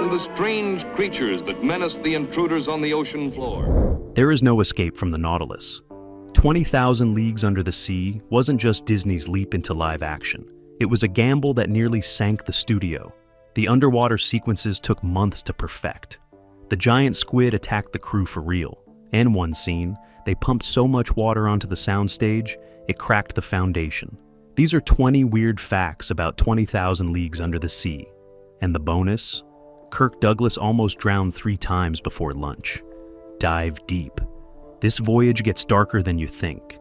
and the strange creatures that menace the intruders on the ocean floor. There is no escape from the Nautilus. 20,000 Leagues Under the Sea wasn't just Disney's leap into live action. It was a gamble that nearly sank the studio. The underwater sequences took months to perfect. The giant squid attacked the crew for real. In one scene, they pumped so much water onto the soundstage, it cracked the foundation. These are 20 weird facts about 20,000 Leagues Under the Sea. And the bonus? Kirk Douglas almost drowned 3 times before lunch. Dive deep. This voyage gets darker than you think.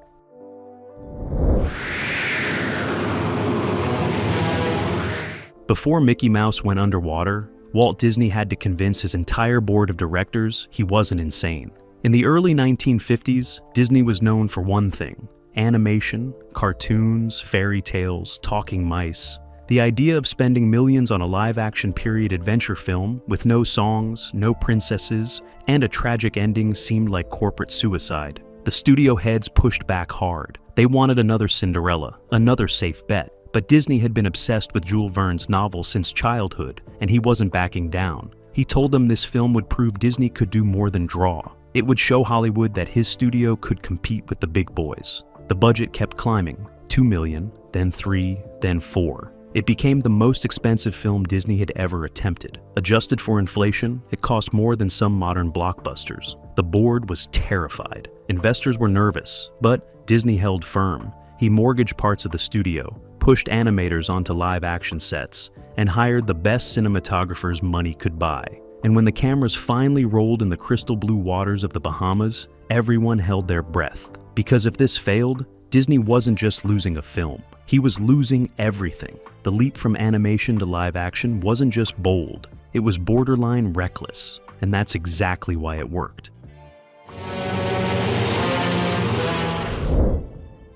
Before Mickey Mouse went underwater, Walt Disney had to convince his entire board of directors he wasn't insane. In the early 1950s, Disney was known for one thing: animation, cartoons, fairy tales, talking mice. The idea of spending millions on a live-action period adventure film with no songs, no princesses, and a tragic ending seemed like corporate suicide. The studio heads pushed back hard. They wanted another Cinderella, another safe bet. But Disney had been obsessed with Jules Verne's novel since childhood, and he wasn't backing down. He told them this film would prove Disney could do more than draw. It would show Hollywood that his studio could compete with the big boys. The budget kept climbing, $2 million, then $3, then $4. It became the most expensive film Disney had ever attempted. Adjusted for inflation, it cost more than some modern blockbusters. The board was terrified. Investors were nervous, but Disney held firm. He mortgaged parts of the studio, pushed animators onto live-action sets, and hired the best cinematographers money could buy. And when the cameras finally rolled in the crystal blue waters of the Bahamas, everyone held their breath. Because if this failed, Disney wasn't just losing a film. He was losing everything. The leap from animation to live action wasn't just bold, it was borderline reckless, and that's exactly why it worked.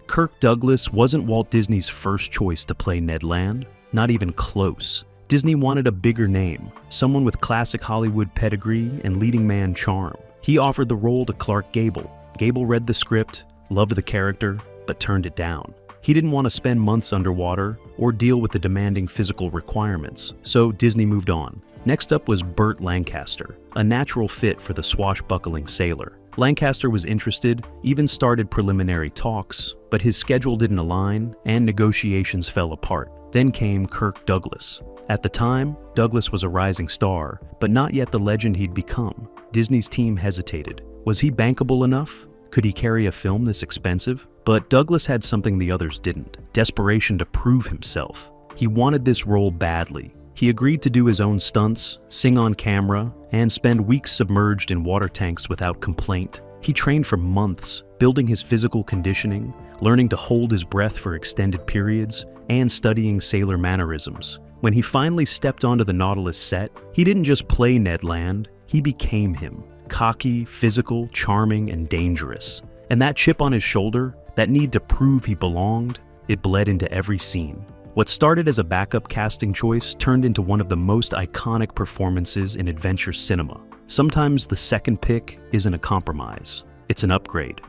Kirk Douglas wasn't Walt Disney's first choice to play Ned Land, not even close. Disney wanted a bigger name, someone with classic Hollywood pedigree and leading man charm. He offered the role to Clark Gable. Gable read the script, loved the character, but turned it down. He didn't want to spend months underwater or deal with the demanding physical requirements, so Disney moved on. Next up was Burt Lancaster, a natural fit for the swashbuckling sailor. Lancaster was interested, even started preliminary talks, but his schedule didn't align and negotiations fell apart. Then came Kirk Douglas. At the time, Douglas was a rising star, but not yet the legend he'd become. Disney's team hesitated. Was he bankable enough? Could he carry a film this expensive? But Douglas had something the others didn't: desperation to prove himself. He wanted this role badly. He agreed to do his own stunts, sing on camera, and spend weeks submerged in water tanks without complaint. He trained for months, building his physical conditioning, learning to hold his breath for extended periods, and studying sailor mannerisms. When he finally stepped onto the Nautilus set, he didn't just play Ned Land, he became him. Cocky, physical, charming, and dangerous. And that chip on his shoulder, that need to prove he belonged, it bled into every scene. What started as a backup casting choice turned into one of the most iconic performances in adventure cinema. Sometimes the second pick isn't a compromise, it's an upgrade.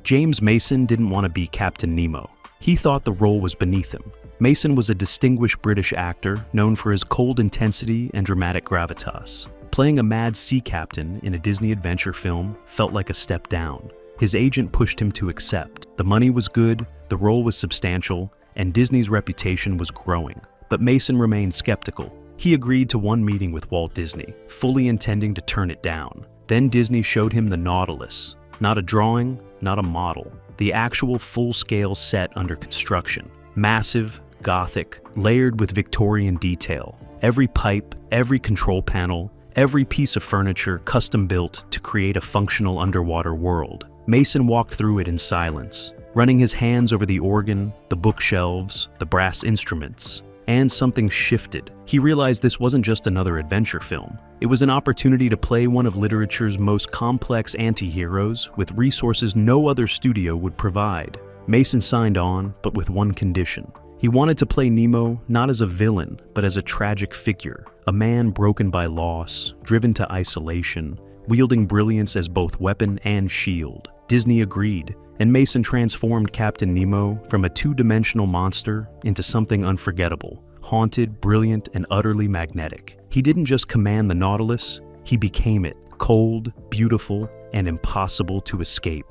James Mason didn't want to be Captain Nemo. He thought the role was beneath him. Mason was a distinguished British actor known for his cold intensity and dramatic gravitas. Playing a mad sea captain in a Disney adventure film felt like a step down. His agent pushed him to accept. The money was good, the role was substantial, and Disney's reputation was growing. But Mason remained skeptical. He agreed to one meeting with Walt Disney, fully intending to turn it down. Then Disney showed him the Nautilus. Not a drawing, not a model. The actual full-scale set under construction. Massive, gothic, layered with Victorian detail. Every pipe, every control panel, every piece of furniture custom-built to create a functional underwater world. Mason walked through it in silence, running his hands over the organ, the bookshelves, the brass instruments. And something shifted. He realized this wasn't just another adventure film. It was an opportunity to play one of literature's most complex anti-heroes with resources no other studio would provide. Mason signed on, but with one condition. He wanted to play Nemo not as a villain, but as a tragic figure, a man broken by loss, driven to isolation, wielding brilliance as both weapon and shield. Disney agreed, and Mason transformed Captain Nemo from a two-dimensional monster into something unforgettable, haunted, brilliant, and utterly magnetic. He didn't just command the Nautilus, he became it, cold, beautiful, and impossible to escape.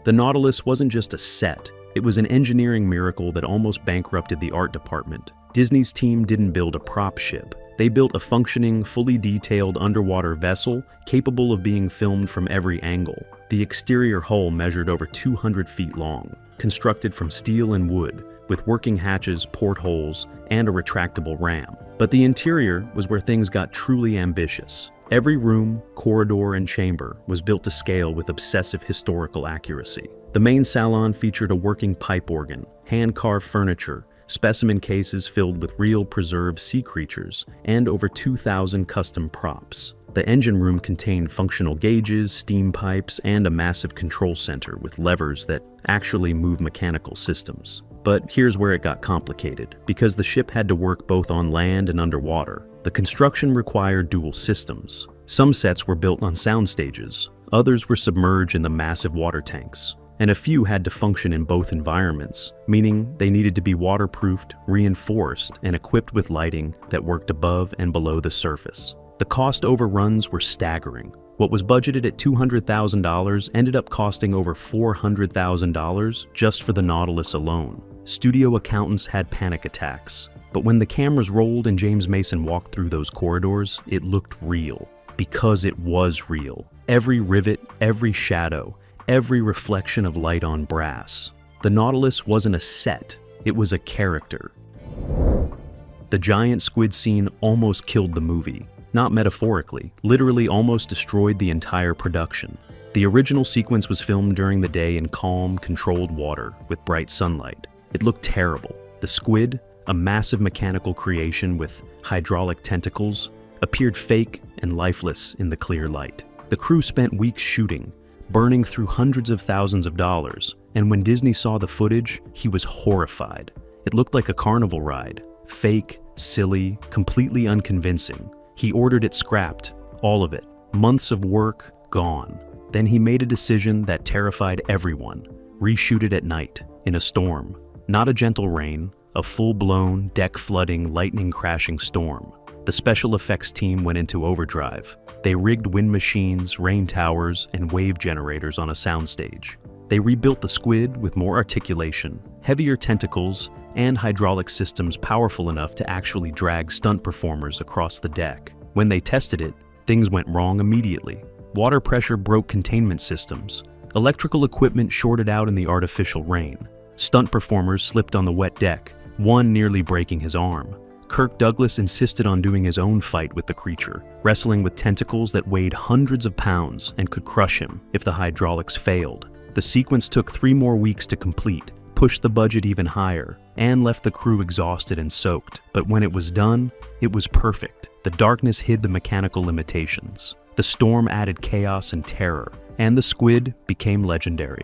The Nautilus wasn't just a set, it was an engineering miracle that almost bankrupted the art department. Disney's team didn't build a prop ship. They built a functioning, fully detailed underwater vessel capable of being filmed from every angle. The exterior hull measured over 200 feet long, constructed from steel and wood, with working hatches, portholes, and a retractable ram. But the interior was where things got truly ambitious. Every room, corridor, and chamber was built to scale with obsessive historical accuracy. The main salon featured a working pipe organ, hand-carved furniture, specimen cases filled with real preserved sea creatures, and over 2,000 custom props. The engine room contained functional gauges, steam pipes, and a massive control center with levers that actually move mechanical systems. But here's where it got complicated. Because the ship had to work both on land and underwater, the construction required dual systems. Some sets were built on sound stages, others were submerged in the massive water tanks, and a few had to function in both environments, meaning they needed to be waterproofed, reinforced, and equipped with lighting that worked above and below the surface. The cost overruns were staggering. What was budgeted at $200,000 ended up costing over $400,000 just for the Nautilus alone. Studio accountants had panic attacks. But when the cameras rolled and James Mason walked through those corridors, it looked real. Because it was real. Every rivet, every shadow, every reflection of light on brass. The Nautilus wasn't a set, it was a character. The giant squid scene almost killed the movie. Not metaphorically, literally almost destroyed the entire production. The original sequence was filmed during the day in calm, controlled water with bright sunlight. It looked terrible. The squid, a massive mechanical creation with hydraulic tentacles, appeared fake and lifeless in the clear light. The crew spent weeks shooting, burning through hundreds of thousands of dollars, and when Disney saw the footage, he was horrified. It looked like a carnival ride. Fake, silly, completely unconvincing. He ordered it scrapped, all of it. Months of work, gone. Then he made a decision that terrified everyone. Reshoot it at night, in a storm. Not a gentle rain, a full-blown, deck-flooding, lightning-crashing storm. The special effects team went into overdrive. They rigged wind machines, rain towers, and wave generators on a soundstage. They rebuilt the squid with more articulation, heavier tentacles, and hydraulic systems powerful enough to actually drag stunt performers across the deck. When they tested it, things went wrong immediately. Water pressure broke containment systems. Electrical equipment shorted out in the artificial rain. Stunt performers slipped on the wet deck, one nearly breaking his arm. Kirk Douglas insisted on doing his own fight with the creature, wrestling with tentacles that weighed hundreds of pounds and could crush him if the hydraulics failed. The sequence took 3 more weeks to complete, pushed the budget even higher, and left the crew exhausted and soaked. But when it was done, it was perfect. The darkness hid the mechanical limitations. The storm added chaos and terror, and the squid became legendary.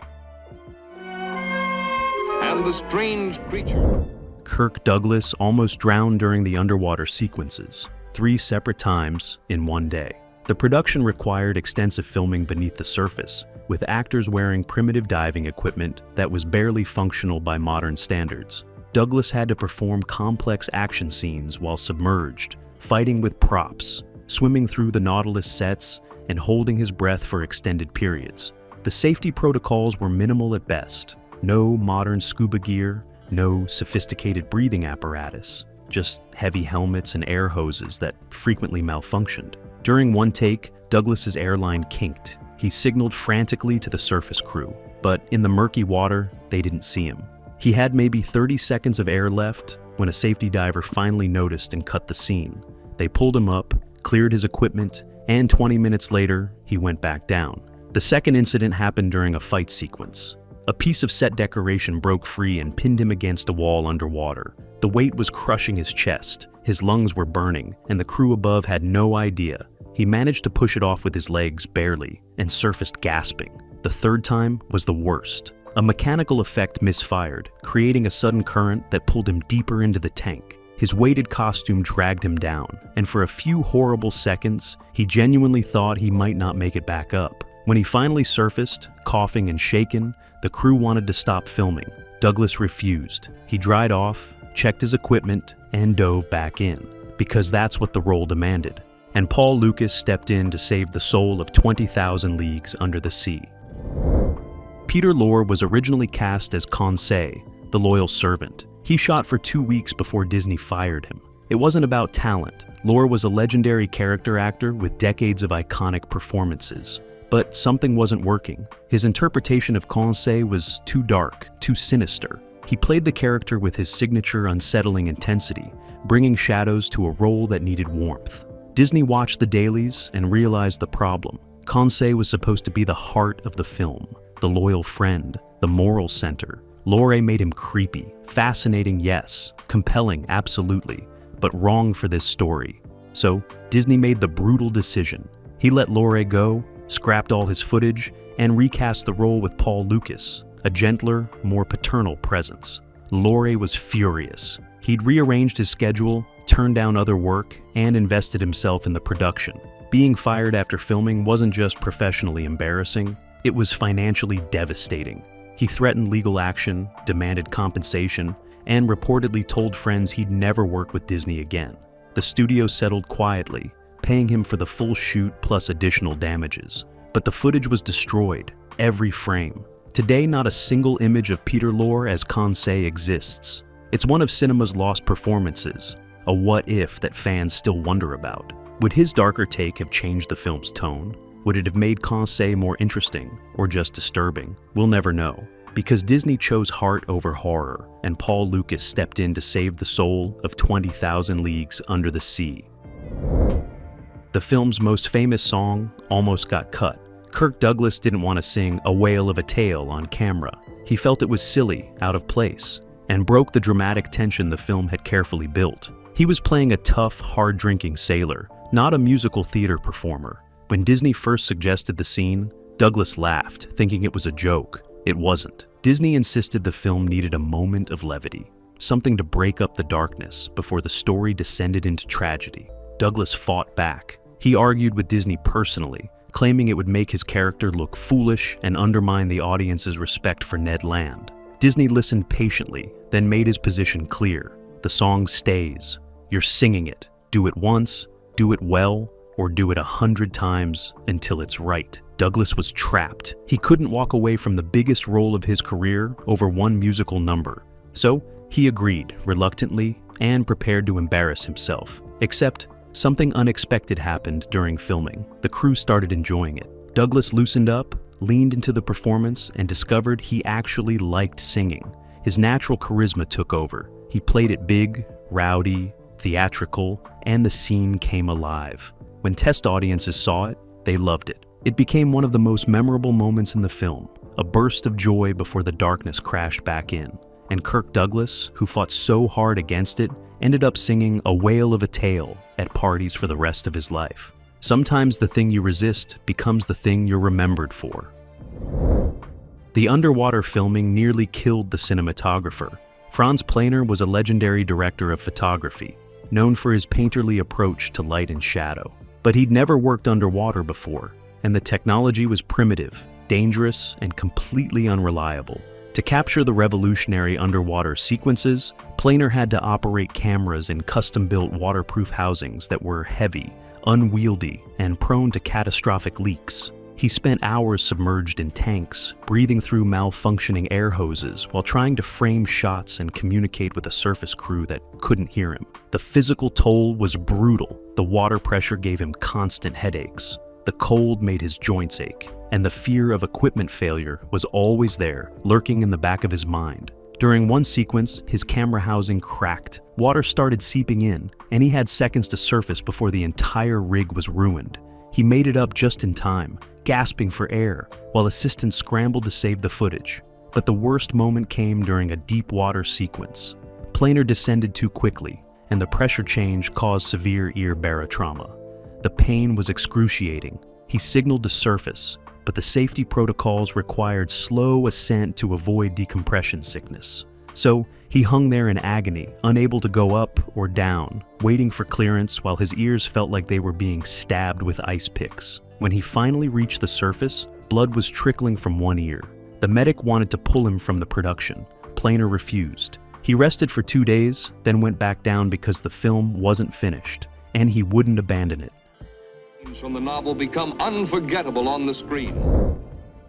And the strange creature. Kirk Douglas almost drowned during the underwater sequences, 3 separate times in one day. The production required extensive filming beneath the surface, with actors wearing primitive diving equipment that was barely functional by modern standards. Douglas had to perform complex action scenes while submerged, fighting with props, swimming through the Nautilus sets, and holding his breath for extended periods. The safety protocols were minimal at best. No modern scuba gear, no sophisticated breathing apparatus, just heavy helmets and air hoses that frequently malfunctioned. During one take, Douglas's airline kinked. He signaled frantically to the surface crew, but in the murky water, they didn't see him. He had maybe 30 seconds of air left when a safety diver finally noticed and cut the scene. They pulled him up, cleared his equipment, and 20 minutes later, he went back down. The second incident happened during a fight sequence. A piece of set decoration broke free and pinned him against a wall underwater. The weight was crushing his chest, his lungs were burning, and the crew above had no idea. He managed to push it off with his legs barely, and surfaced gasping. The third time was the worst. A mechanical effect misfired, creating a sudden current that pulled him deeper into the tank. His weighted costume dragged him down, and for a few horrible seconds, he genuinely thought he might not make it back up. When he finally surfaced, coughing and shaken, the crew wanted to stop filming. Douglas refused. He dried off, checked his equipment, and dove back in. because that's what the role demanded, and Paul Lucas stepped in to save the soul of 20,000 Leagues Under the Sea. Peter Lorre was originally cast as Conseil, the loyal servant. He shot for 2 weeks before Disney fired him. It wasn't about talent. Lorre was a legendary character actor with decades of iconic performances. But something wasn't working. His interpretation of Conseil was too dark, too sinister. He played the character with his signature unsettling intensity, bringing shadows to a role that needed warmth. Disney watched the dailies and realized the problem. Conseil was supposed to be the heart of the film, the loyal friend, the moral center. Lorre made him creepy, fascinating, yes, compelling, absolutely, but wrong for this story. So Disney made the brutal decision. He let Lorre go, scrapped all his footage, and recast the role with Paul Lucas, a gentler, more paternal presence. Lorre was furious. He'd rearranged his schedule, turned down other work, and invested himself in the production. Being fired after filming wasn't just professionally embarrassing, it was financially devastating. He threatened legal action, demanded compensation, and reportedly told friends he'd never work with Disney again. The studio settled quietly, paying him for the full shoot plus additional damages. But the footage was destroyed, every frame. Today, not a single image of Peter Lorre as Conseil exists. It's one of cinema's lost performances, a what-if that fans still wonder about. Would his darker take have changed the film's tone? Would it have made Conseil more interesting, or just disturbing? We'll never know. Because Disney chose heart over horror, and Paul Lucas stepped in to save the soul of 20,000 Leagues Under the Sea. The film's most famous song almost got cut. Kirk Douglas didn't want to sing "A Whale of a Tale" on camera. He felt it was silly, out of place, and broke the dramatic tension the film had carefully built. He was playing a tough, hard-drinking sailor, not a musical theater performer. When Disney first suggested the scene, Douglas laughed, thinking it was a joke. It wasn't. Disney insisted the film needed a moment of levity, something to break up the darkness before the story descended into tragedy. Douglas fought back. He argued with Disney personally, claiming it would make his character look foolish and undermine the audience's respect for Ned Land. Disney listened patiently, then made his position clear. The song stays. You're singing it. Do it once, do it well, or do it 100 times until it's right. Douglas was trapped. He couldn't walk away from the biggest role of his career over one musical number. So he agreed, reluctantly, and prepared to embarrass himself. Except something unexpected happened during filming. The crew started enjoying it. Douglas loosened up, leaned into the performance, and discovered he actually liked singing. His natural charisma took over. He played it big, rowdy, theatrical, and the scene came alive. When test audiences saw it, they loved it. It became one of the most memorable moments in the film, a burst of joy before the darkness crashed back in. And Kirk Douglas, who fought so hard against it, ended up singing "A Whale of a Tale" at parties for the rest of his life. Sometimes the thing you resist becomes the thing you're remembered for. The underwater filming nearly killed the cinematographer. Franz Planer was a legendary director of photography, known for his painterly approach to light and shadow. But he'd never worked underwater before, and the technology was primitive, dangerous, and completely unreliable. To capture the revolutionary underwater sequences, Planer had to operate cameras in custom-built waterproof housings that were heavy, unwieldy, and prone to catastrophic leaks. He spent hours submerged in tanks, breathing through malfunctioning air hoses while trying to frame shots and communicate with a surface crew that couldn't hear him. The physical toll was brutal. The water pressure gave him constant headaches. The cold made his joints ache, and the fear of equipment failure was always there, lurking in the back of his mind. During one sequence, his camera housing cracked. Water started seeping in, and he had seconds to surface before the entire rig was ruined. He made it up just in time, gasping for air, while assistants scrambled to save the footage. But the worst moment came during a deep water sequence. Planer descended too quickly, and the pressure change caused severe ear barotrauma. The pain was excruciating. He signaled to surface, but the safety protocols required slow ascent to avoid decompression sickness. So he hung there in agony, unable to go up or down, waiting for clearance while his ears felt like they were being stabbed with ice picks. When he finally reached the surface, blood was trickling from one ear. The medic wanted to pull him from the production. Planer refused. He rested for 2 days, then went back down because the film wasn't finished, and he wouldn't abandon it. From the novel become unforgettable on the screen.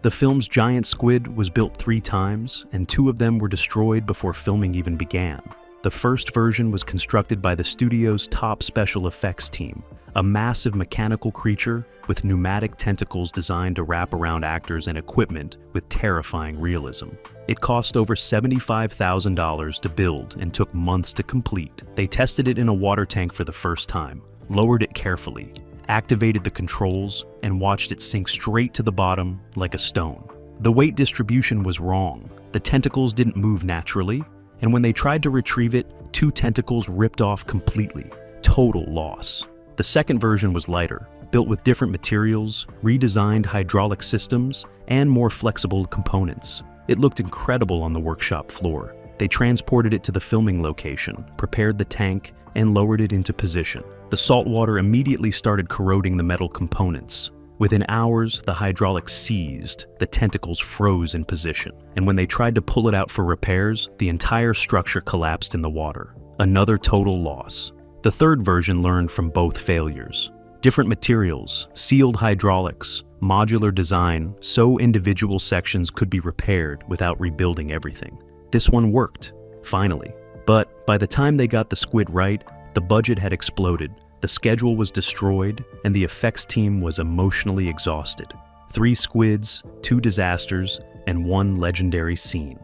The film's giant squid was built 3 times, and 2 of them were destroyed before filming even began. The first version was constructed by the studio's top special effects team, a massive mechanical creature with pneumatic tentacles designed to wrap around actors and equipment with terrifying realism. It cost over $75,000 to build and took months to complete. They tested it in a water tank for the first time, lowered it carefully, activated the controls, and watched it sink straight to the bottom like a stone. The weight distribution was wrong. The tentacles didn't move naturally, and when they tried to retrieve it, 2 tentacles ripped off completely. Total loss. The second version was lighter, built with different materials, redesigned hydraulic systems, and more flexible components. It looked incredible on the workshop floor. They transported it to the filming location, prepared the tank, and lowered it into position. The salt water immediately started corroding the metal components. Within hours, the hydraulics seized, the tentacles froze in position, and when they tried to pull it out for repairs, the entire structure collapsed in the water. Another total loss. The third version learned from both failures. Different materials, sealed hydraulics, modular design, so individual sections could be repaired without rebuilding everything. This one worked, finally. But by the time they got the squid right, the budget had exploded, the schedule was destroyed, and the effects team was emotionally exhausted. 3 squids, 2 disasters, and 1 legendary scene.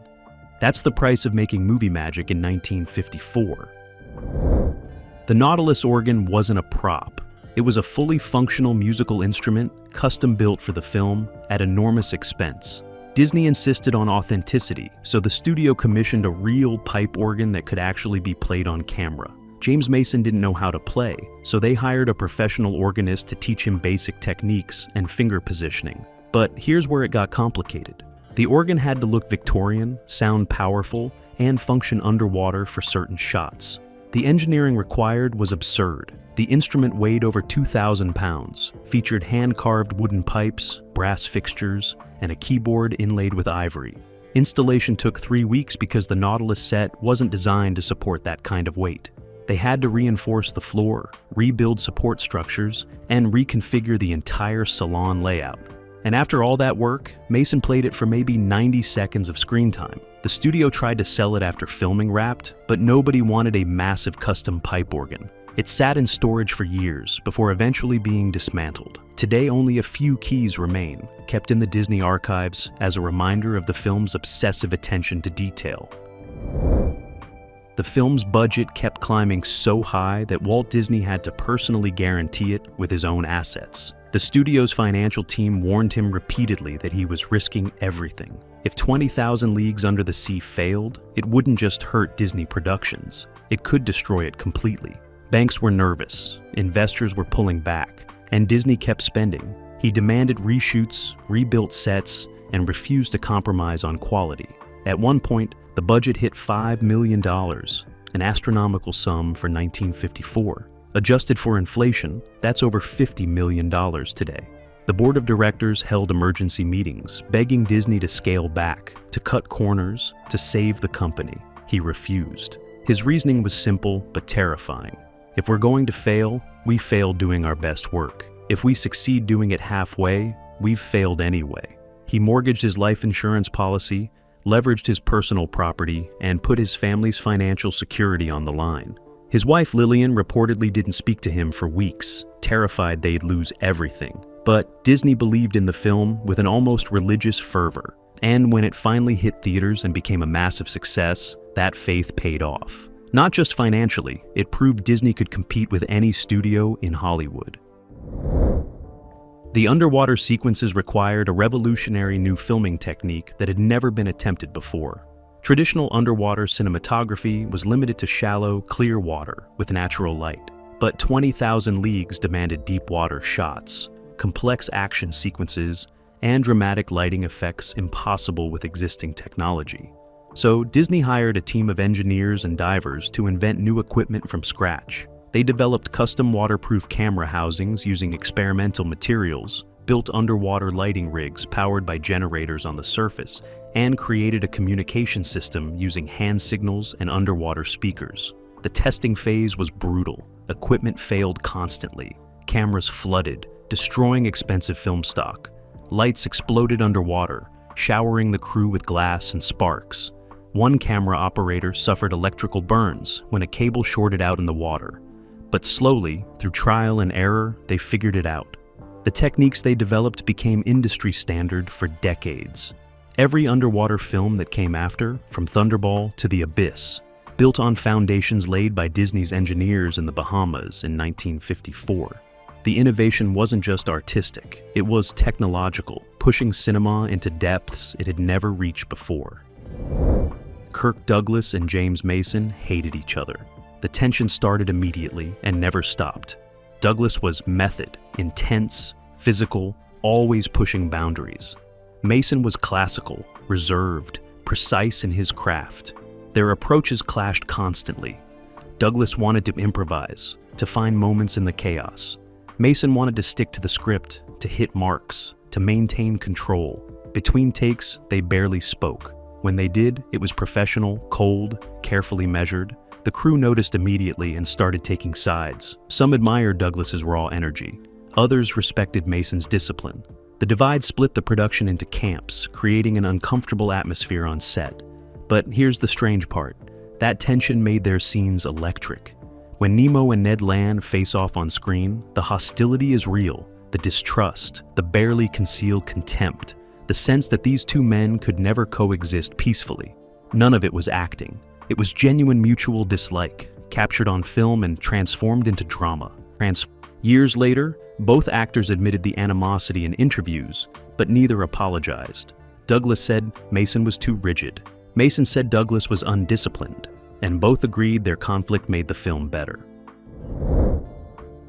That's the price of making movie magic in 1954. The Nautilus organ wasn't a prop. It was a fully functional musical instrument, custom-built for the film, at enormous expense. Disney insisted on authenticity, so the studio commissioned a real pipe organ that could actually be played on camera. James Mason didn't know how to play, so they hired a professional organist to teach him basic techniques and finger positioning. But here's where it got complicated. The organ had to look Victorian, sound powerful, and function underwater for certain shots. The engineering required was absurd. The instrument weighed over 2,000 pounds, featured hand-carved wooden pipes, brass fixtures, and a keyboard inlaid with ivory. Installation took 3 weeks because the Nautilus set wasn't designed to support that kind of weight. They had to reinforce the floor, rebuild support structures, and reconfigure the entire salon layout. And after all that work, Mason played it for maybe 90 seconds of screen time. The studio tried to sell it after filming wrapped, but nobody wanted a massive custom pipe organ. It sat in storage for years before eventually being dismantled. Today, only a few keys remain, kept in the Disney archives as a reminder of the film's obsessive attention to detail. The film's budget kept climbing so high that Walt Disney had to personally guarantee it with his own assets. The studio's financial team warned him repeatedly that he was risking everything. If 20,000 Leagues Under the Sea failed, it wouldn't just hurt Disney Productions. It could destroy it completely. Banks were nervous, investors were pulling back, and Disney kept spending. He demanded reshoots, rebuilt sets, and refused to compromise on quality. At one point, the budget hit $5 million, an astronomical sum for 1954. Adjusted for inflation, that's over $50 million today. The board of directors held emergency meetings, begging Disney to scale back, to cut corners, to save the company. He refused. His reasoning was simple but terrifying. If we're going to fail, we fail doing our best work. If we succeed doing it halfway, we've failed anyway. He mortgaged his life insurance policy, leveraged his personal property, and put his family's financial security on the line. His wife Lillian reportedly didn't speak to him for weeks, terrified they'd lose everything. But Disney believed in the film with an almost religious fervor. And when it finally hit theaters and became a massive success, that faith paid off. Not just financially, it proved Disney could compete with any studio in Hollywood. The underwater sequences required a revolutionary new filming technique that had never been attempted before. Traditional underwater cinematography was limited to shallow, clear water with natural light. But 20,000 Leagues demanded deep water shots, complex action sequences, and dramatic lighting effects impossible with existing technology. So Disney hired a team of engineers and divers to invent new equipment from scratch. They developed custom waterproof camera housings using experimental materials, built underwater lighting rigs powered by generators on the surface, and created a communication system using hand signals and underwater speakers. The testing phase was brutal. Equipment failed constantly. Cameras flooded, destroying expensive film stock. Lights exploded underwater, showering the crew with glass and sparks. One camera operator suffered electrical burns when a cable shorted out in the water. But slowly, through trial and error, they figured it out. The techniques they developed became industry standard for decades. Every underwater film that came after, from Thunderball to The Abyss, built on foundations laid by Disney's engineers in the Bahamas in 1954. The innovation wasn't just artistic, it was technological, pushing cinema into depths it had never reached before. Kirk Douglas and James Mason hated each other. The tension started immediately and never stopped. Douglas was method, intense, physical, always pushing boundaries. Mason was classical, reserved, precise in his craft. Their approaches clashed constantly. Douglas wanted to improvise, to find moments in the chaos. Mason wanted to stick to the script, to hit marks, to maintain control. Between takes, they barely spoke. When they did, it was professional, cold, carefully measured. The crew noticed immediately and started taking sides. Some admired Douglas's raw energy. Others respected Mason's discipline. The divide split the production into camps, creating an uncomfortable atmosphere on set. But here's the strange part. That tension made their scenes electric. When Nemo and Ned Land face off on screen, the hostility is real, the distrust, the barely concealed contempt, the sense that these two men could never coexist peacefully. None of it was acting. It was genuine mutual dislike, captured on film and transformed into drama. Years later, both actors admitted the animosity in interviews, but neither apologized. Douglas said Mason was too rigid. Mason said Douglas was undisciplined, and both agreed their conflict made the film better.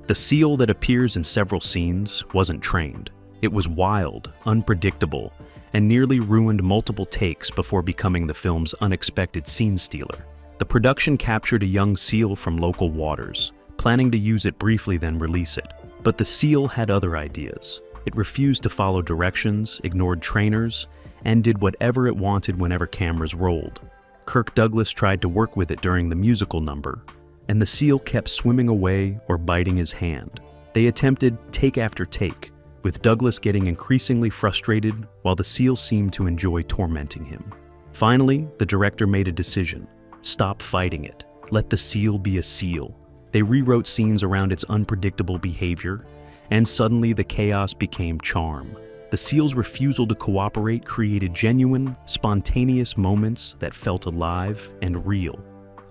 The seal that appears in several scenes wasn't trained. It was wild, unpredictable, and nearly ruined multiple takes before becoming the film's unexpected scene stealer. The production captured a young seal from local waters, planning to use it briefly then release it. But the seal had other ideas. It refused to follow directions, ignored trainers, and did whatever it wanted whenever cameras rolled. Kirk Douglas tried to work with it during the musical number, and the seal kept swimming away or biting his hand. They attempted take after take, with Douglas getting increasingly frustrated while the seal seemed to enjoy tormenting him. Finally, the director made a decision. Stop fighting it. Let the seal be a seal. They rewrote scenes around its unpredictable behavior, and suddenly the chaos became charm. The seal's refusal to cooperate created genuine, spontaneous moments that felt alive and real.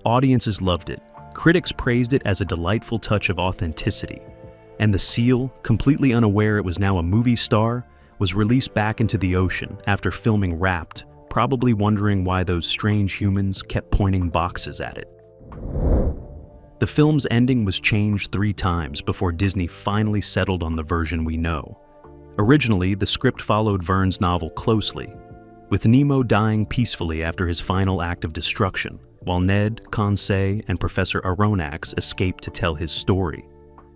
Audiences loved it. Critics praised it as a delightful touch of authenticity. And the seal, completely unaware it was now a movie star, was released back into the ocean after filming Wrapped, probably wondering why those strange humans kept pointing boxes at it. The film's ending was changed 3 times before Disney finally settled on the version we know. Originally, the script followed Verne's novel closely, with Nemo dying peacefully after his final act of destruction, while Ned, Conseil, and Professor Aronnax escaped to tell his story.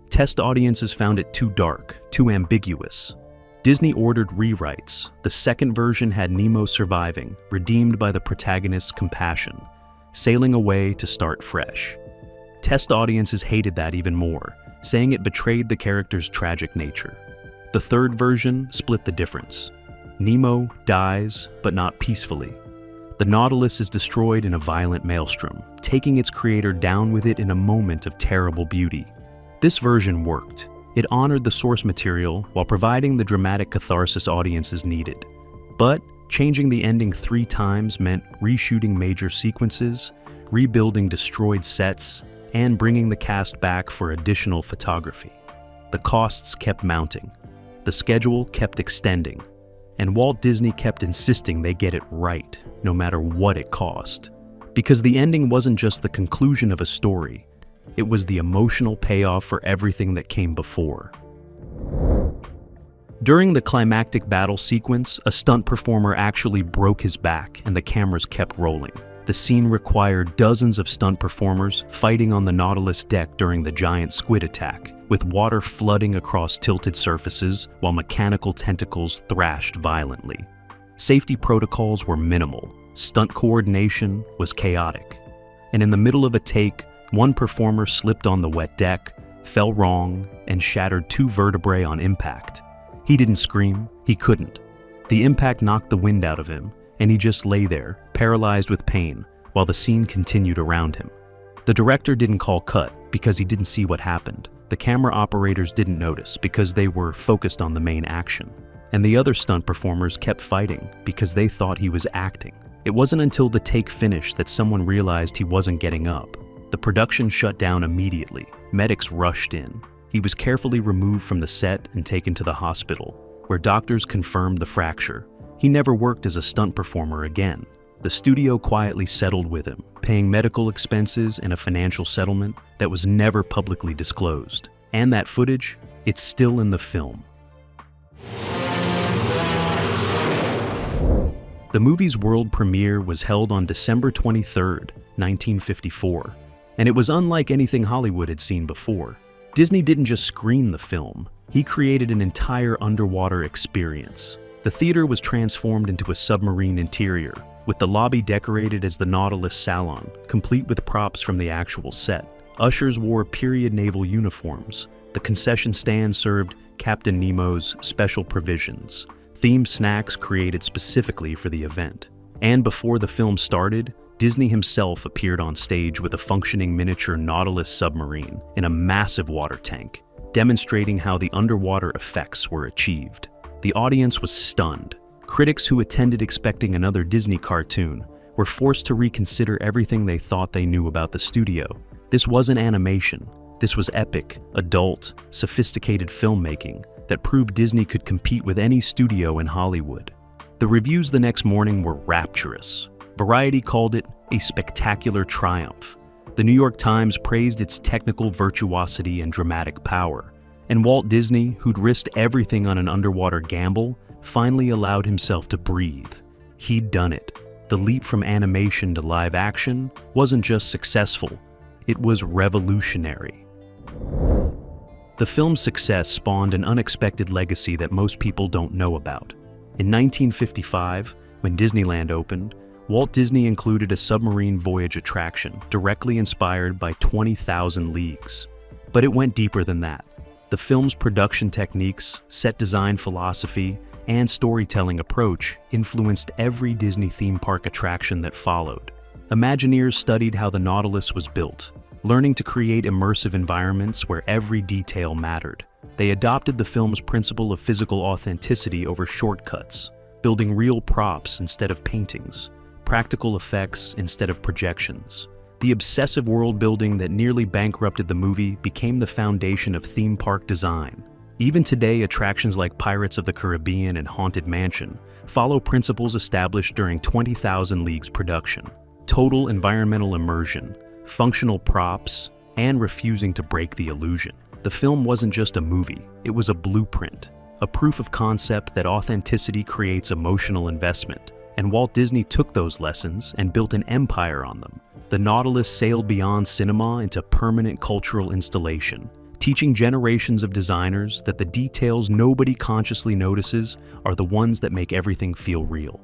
Test audiences found it too dark, too ambiguous. Disney ordered rewrites. The second version had Nemo surviving, redeemed by the protagonist's compassion, sailing away to start fresh. Test audiences hated that even more, saying it betrayed the character's tragic nature. The third version split the difference. Nemo dies, but not peacefully. The Nautilus is destroyed in a violent maelstrom, taking its creator down with it in a moment of terrible beauty. This version worked. It honored the source material while providing the dramatic catharsis audiences needed. But changing the ending 3 times meant reshooting major sequences, rebuilding destroyed sets, and bringing the cast back for additional photography. The costs kept mounting. The schedule kept extending. And Walt Disney kept insisting they get it right, no matter what it cost. Because the ending wasn't just the conclusion of a story. It was the emotional payoff for everything that came before. During the climactic battle sequence, a stunt performer actually broke his back and the cameras kept rolling. The scene required dozens of stunt performers fighting on the Nautilus deck during the giant squid attack, with water flooding across tilted surfaces while mechanical tentacles thrashed violently. Safety protocols were minimal, stunt coordination was chaotic, and in the middle of a take, one performer slipped on the wet deck, fell wrong, and shattered 2 vertebrae on impact. He didn't scream, he couldn't. The impact knocked the wind out of him, and he just lay there, paralyzed with pain, while the scene continued around him. The director didn't call cut because he didn't see what happened. The camera operators didn't notice because they were focused on the main action. And the other stunt performers kept fighting because they thought he was acting. It wasn't until the take finished that someone realized he wasn't getting up. The production shut down immediately. Medics rushed in. He was carefully removed from the set and taken to the hospital, where doctors confirmed the fracture. He never worked as a stunt performer again. The studio quietly settled with him, paying medical expenses and a financial settlement that was never publicly disclosed. And that footage, it's still in the film. The movie's world premiere was held on December 23rd, 1954, and it was unlike anything Hollywood had seen before. Disney didn't just screen the film, he created an entire underwater experience. The theater was transformed into a submarine interior, with the lobby decorated as the Nautilus salon, complete with props from the actual set. Ushers wore period naval uniforms. The concession stand served Captain Nemo's special provisions, themed snacks created specifically for the event. And before the film started, Disney himself appeared on stage with a functioning miniature Nautilus submarine in a massive water tank, demonstrating how the underwater effects were achieved. The audience was stunned. Critics who attended expecting another Disney cartoon were forced to reconsider everything they thought they knew about the studio. This wasn't animation. This was epic, adult, sophisticated filmmaking that proved Disney could compete with any studio in Hollywood. The reviews the next morning were rapturous. Variety called it a spectacular triumph. The New York Times praised its technical virtuosity and dramatic power. And Walt Disney, who'd risked everything on an underwater gamble, finally allowed himself to breathe. He'd done it. The leap from animation to live action wasn't just successful, it was revolutionary. The film's success spawned an unexpected legacy that most people don't know about. In 1955, when Disneyland opened, Walt Disney included a submarine voyage attraction directly inspired by 20,000 Leagues. But it went deeper than that. The film's production techniques, set design philosophy, and storytelling approach influenced every Disney theme park attraction that followed. Imagineers studied how the Nautilus was built, learning to create immersive environments where every detail mattered. They adopted the film's principle of physical authenticity over shortcuts, building real props instead of paintings, practical effects instead of projections. The obsessive world building that nearly bankrupted the movie became the foundation of theme park design. Even today, attractions like Pirates of the Caribbean and Haunted Mansion follow principles established during 20,000 Leagues production. Total environmental immersion, functional props, and refusing to break the illusion. The film wasn't just a movie, it was a blueprint, a proof of concept that authenticity creates emotional investment. And Walt Disney took those lessons and built an empire on them. The Nautilus sailed beyond cinema into permanent cultural installation, teaching generations of designers that the details nobody consciously notices are the ones that make everything feel real.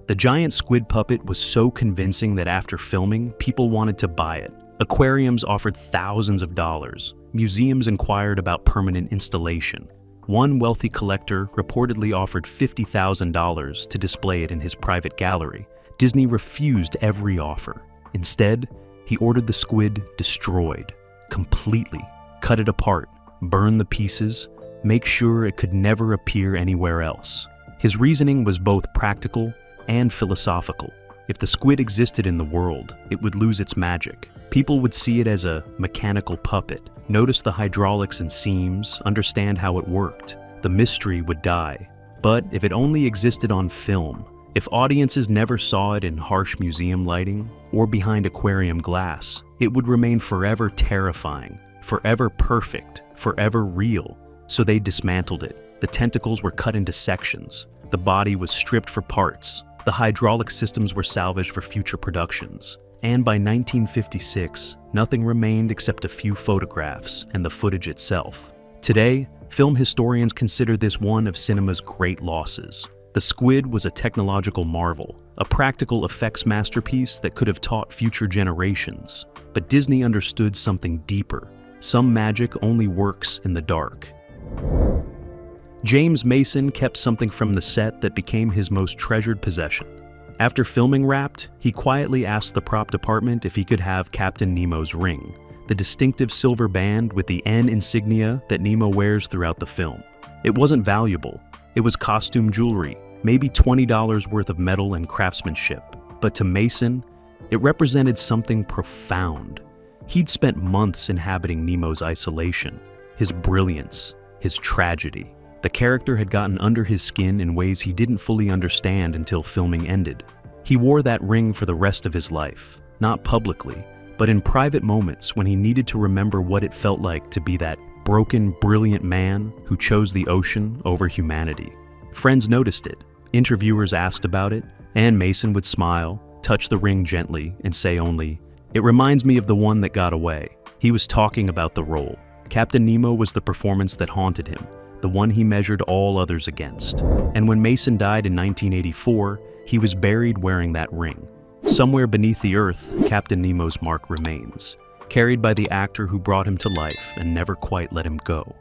The giant squid puppet was so convincing that after filming, people wanted to buy it. Aquariums offered thousands of dollars. Museums inquired about permanent installation. One wealthy collector reportedly offered $50,000 to display it in his private gallery. Disney refused every offer. Instead, he ordered the squid destroyed, completely, cut it apart, burn the pieces, make sure it could never appear anywhere else. His reasoning was both practical and philosophical. If the squid existed in the world, it would lose its magic. People would see it as a mechanical puppet, notice the hydraulics and seams, understand how it worked. The mystery would die. But if it only existed on film, if audiences never saw it in harsh museum lighting or behind aquarium glass, it would remain forever terrifying, forever perfect, forever real. So they dismantled it. The tentacles were cut into sections. The body was stripped for parts. The hydraulic systems were salvaged for future productions. and by 1956, nothing remained except a few photographs and the footage itself. Today, film historians consider this one of cinema's great losses. The squid was a technological marvel, a practical effects masterpiece that could have taught future generations. But Disney understood something deeper. Some magic only works in the dark. James Mason kept something from the set that became his most treasured possession. After filming Wrapped, he quietly asked the prop department if he could have Captain Nemo's ring, the distinctive silver band with the N insignia that Nemo wears throughout the film. It wasn't valuable. It was costume jewelry, maybe $20 worth of metal and craftsmanship. But to Mason, it represented something profound. He'd spent months inhabiting Nemo's isolation, his brilliance, his tragedy. The character had gotten under his skin in ways he didn't fully understand until filming ended. He wore that ring for the rest of his life, not publicly, but in private moments when he needed to remember what it felt like to be that broken, brilliant man who chose the ocean over humanity. Friends noticed it, interviewers asked about it, and Mason would smile, touch the ring gently, and say only, "It reminds me of the one that got away." He was talking about the role. Captain Nemo was the performance that haunted him, the one he measured all others against. And when Mason died in 1984, he was buried wearing that ring. Somewhere beneath the earth, Captain Nemo's mark remains, carried by the actor who brought him to life and never quite let him go.